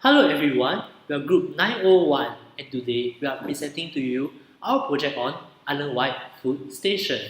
Hello everyone, we are group 901 and today we are presenting to you our project on island-wide food station.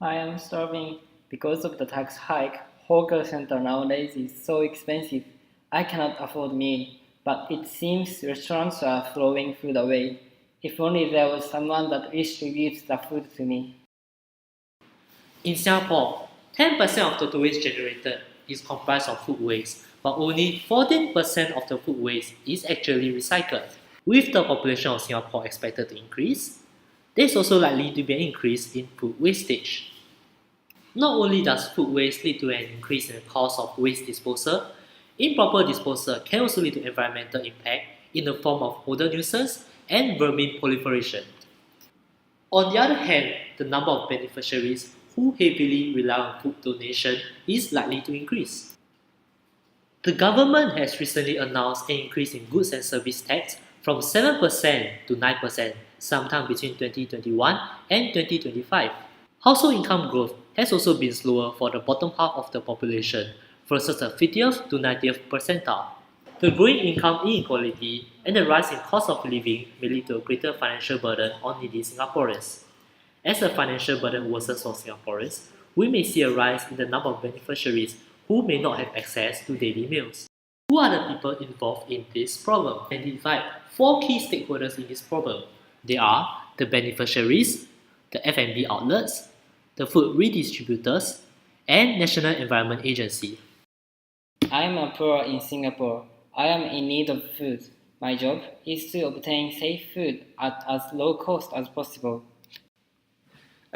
I am starving because of the tax hike. Hawker center nowadays is so expensive. I cannot afford meal, but it seems restaurants are throwing food away. If only there was someone that distributes the food to me. In Singapore, 10% of total waste generated is comprised of food waste, but only 14% of the food waste is actually recycled. With the population of Singapore expected to increase, there is also likely to be an increase in food wastage. Not only does food waste lead to an increase in the cost of waste disposal, improper disposal can also lead to environmental impact in the form of odor nuisance and vermin proliferation. On the other hand, the number of beneficiaries who heavily rely on food donation is likely to increase. The government has recently announced an increase in goods and service tax from 7% to 9% sometime between 2021 and 2025. Household income growth has also been slower for the bottom half of the population versus the 50th to 90th percentile. The growing income inequality and the rise in cost of living may lead to a greater financial burden on needy Singaporeans. As the financial burden worsens for Singaporeans, we may see a rise in the number of beneficiaries who may not have access to daily meals. Who are the people involved in this problem? Identify four key stakeholders in this problem. They are the beneficiaries, the F&B outlets, the food redistributors, and National Environment Agency. I am a poor in Singapore. I am in need of food. My job is to obtain safe food at as low cost as possible.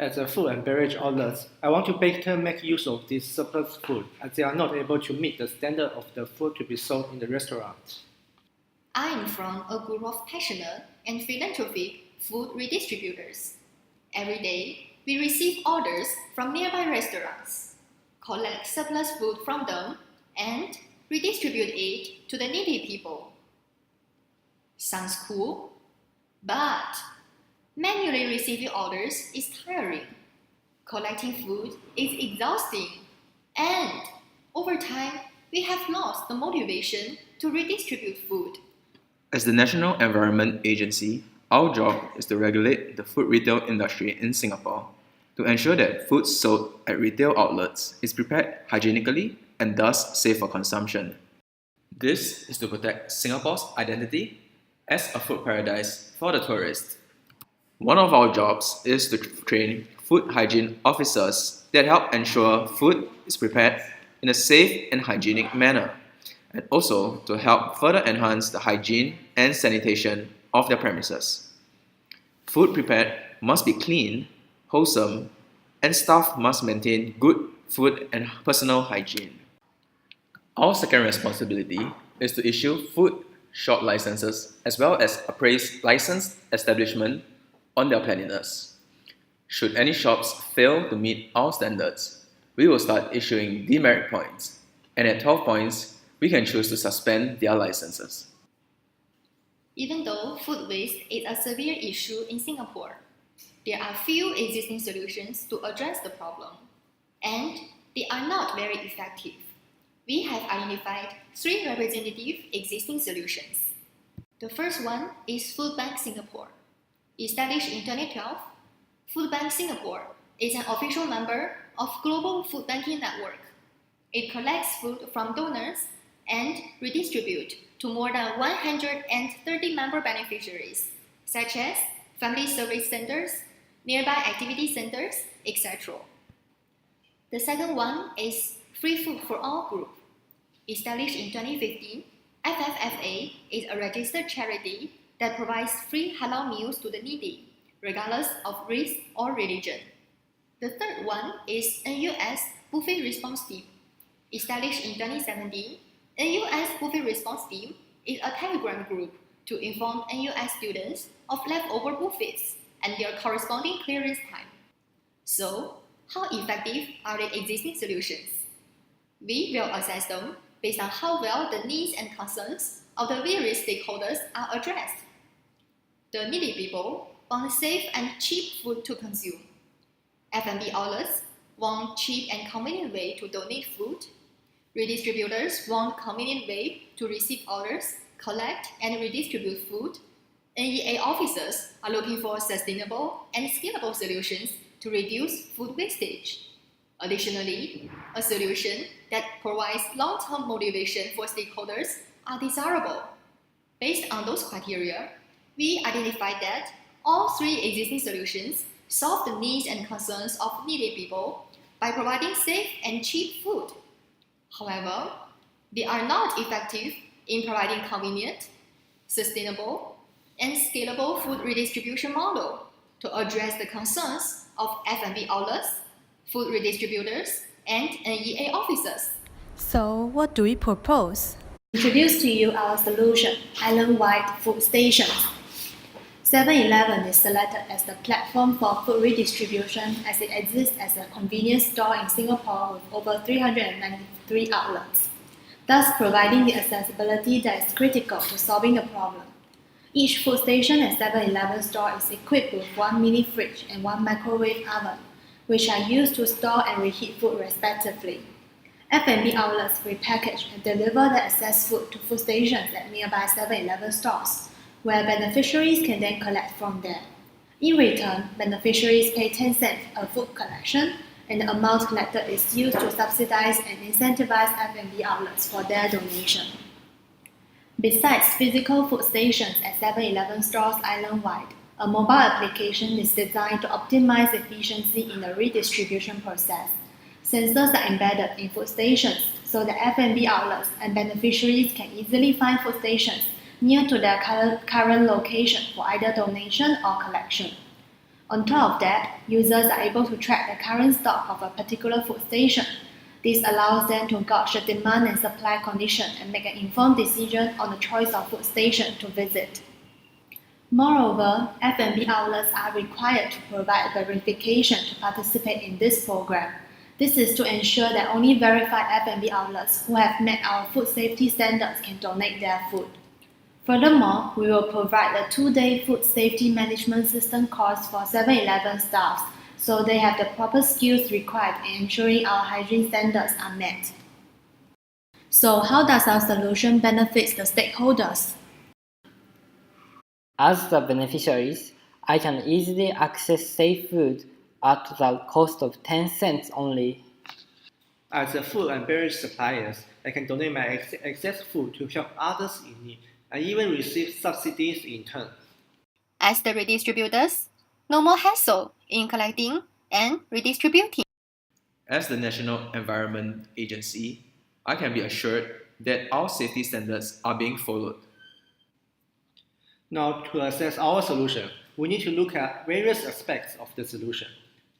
As a food and beverage outlet, I want to better make use of this surplus food as they are not able to meet the standard of the food to be sold in the restaurant. I am from a group of passionate and philanthropic food redistributors. Every day, we receive orders from nearby restaurants, collect surplus food from them, and redistribute it to the needy people. Sounds cool, but manually receiving orders is tiring. Collecting food is exhausting, and over time, we have lost the motivation to redistribute food. As the National Environment Agency, our job is to regulate the food retail industry in Singapore to ensure that food sold at retail outlets is prepared hygienically and thus safe for consumption. This is to protect Singapore's identity as a food paradise for the tourist. One of our jobs is to train food hygiene officers that help ensure food is prepared in a safe and hygienic manner, and also to help further enhance the hygiene and sanitation of their premises. Food prepared must be clean, wholesome, and staff must maintain good food and personal hygiene. Our second responsibility is to issue food shop licenses as well as appraise licensed establishment on their cleanliness. Should any shops fail to meet our standards, we will start issuing demerit points, and at 12 points, we can choose to suspend their licenses. Even though food waste is a severe issue in Singapore, there are few existing solutions to address the problem, and they are not very effective. We have identified three representative existing solutions. The first one is Food Bank Singapore. Established in 2012, Food Bank Singapore is an official member of Global Food Banking Network. It collects food from donors and redistributes to more than 130 member beneficiaries, such as family service centers, nearby activity centers, etc. The second one is Free Food for All Group. Established in 2015, FFFA is a registered charity that provides free halal meals to the needy, regardless of race or religion. The third one is NUS Buffet Response Team. Established in 2017, NUS Buffet Response Team is a Telegram group to inform NUS students of leftover buffets and their corresponding clearance time. So, how effective are the existing solutions? We will assess them based on how well the needs and concerns of the various stakeholders are addressed. The needy people want safe and cheap food to consume. F&B outlets want cheap and convenient way to donate food. Redistributors want a convenient way to receive orders, collect, and redistribute food. NEA officers are looking for sustainable and scalable solutions to reduce food wastage. Additionally, a solution that provides long-term motivation for stakeholders are desirable. Based on those criteria, we identified that all three existing solutions solve the needs and concerns of needy people by providing safe and cheap food. However, they are not effective in providing convenient, sustainable, and scalable food redistribution model to address the concerns of F&B outlets, food redistributors, and NEA officers. So, what do we propose? Introduce to you our solution, island-wide food stations. 7-Eleven is selected as the platform for food redistribution as it exists as a convenience store in Singapore with over 393 outlets, thus providing the accessibility that is critical to solving the problem. Each food station at 7-Eleven store is equipped with one mini fridge and one microwave oven, which are used to store and reheat food respectively. F&B outlets repackage and deliver the excess food to food stations at nearby 7-Eleven stores, where beneficiaries can then collect from there. In return, beneficiaries pay 10 cents a food collection, and the amount collected is used to subsidize and incentivize F&B outlets for their donation. Besides physical food stations at 7-Eleven stores island-wide, a mobile application is designed to optimize efficiency in the redistribution process. Sensors are embedded in food stations so that F&B outlets and beneficiaries can easily find food stations near to their current location for either donation or collection. On top of that, users are able to track the current stock of a particular food station. This allows them to gauge the demand and supply condition and make an informed decision on the choice of food station to visit. Moreover, F&B outlets are required to provide verification to participate in this program. This is to ensure that only verified F&B outlets who have met our food safety standards can donate their food. Furthermore, we will provide a 2-day food safety management system course for 7-Eleven staffs so they have the proper skills required in ensuring our hygiene standards are met. So how does our solution benefit the stakeholders? As the beneficiaries, I can easily access safe food at the cost of 10 cents only. As a food and beverage suppliers, I can donate my excess food to help others in need and even receive subsidies in turn. As the redistributors, no more hassle in collecting and redistributing. As the National Environment Agency, I can be assured that our safety standards are being followed. Now, to assess our solution, we need to look at various aspects of the solution.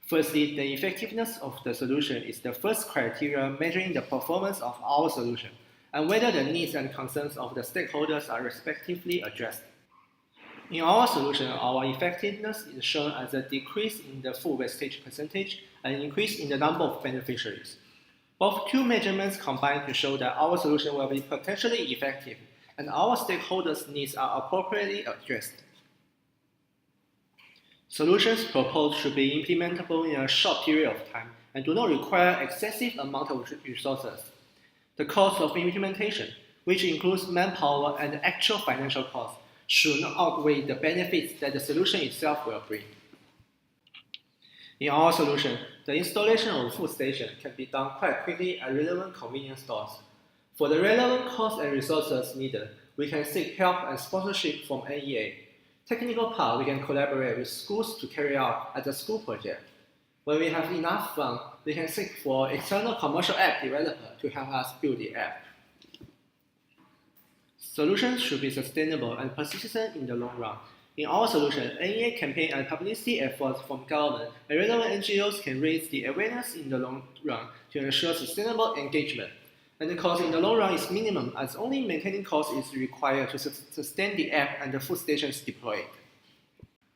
Firstly, the effectiveness of the solution is the first criteria measuring the performance of our solution and whether the needs and concerns of the stakeholders are respectively addressed. In our solution, our effectiveness is shown as a decrease in the food wastage percentage and an increase in the number of beneficiaries. Both two measurements combine to show that our solution will be potentially effective and our stakeholders' needs are appropriately addressed. Solutions proposed should be implementable in a short period of time and do not require excessive amount of resources. The cost of implementation, which includes manpower and actual financial costs, should not outweigh the benefits that the solution itself will bring. In our solution, the installation of a food station can be done quite quickly at relevant convenience stores. For the relevant costs and resources needed, we can seek help and sponsorship from NEA. Technical part, we can collaborate with schools to carry out as a school project. When we have enough funds, we can seek for external commercial app developer to help us build the app. Solutions should be sustainable and persistent in the long run. In our solution, NEA campaign and publicity efforts from government and relevant NGOs can raise the awareness in the long run to ensure sustainable engagement. And the cost in the long run is minimum as only maintaining cost is required to sustain the app and the food stations deployed.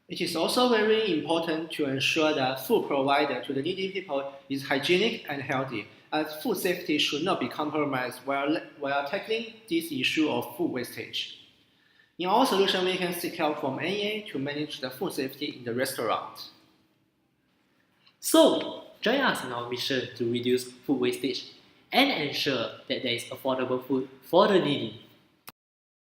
It is also very important to ensure that food provided to the needy people is hygienic and healthy, as food safety should not be compromised while tackling this issue of food wastage. In our solution, we can seek help from NEA to manage the food safety in the restaurant. So, join us in our mission to reduce food wastage and ensure that there is affordable food for the needy.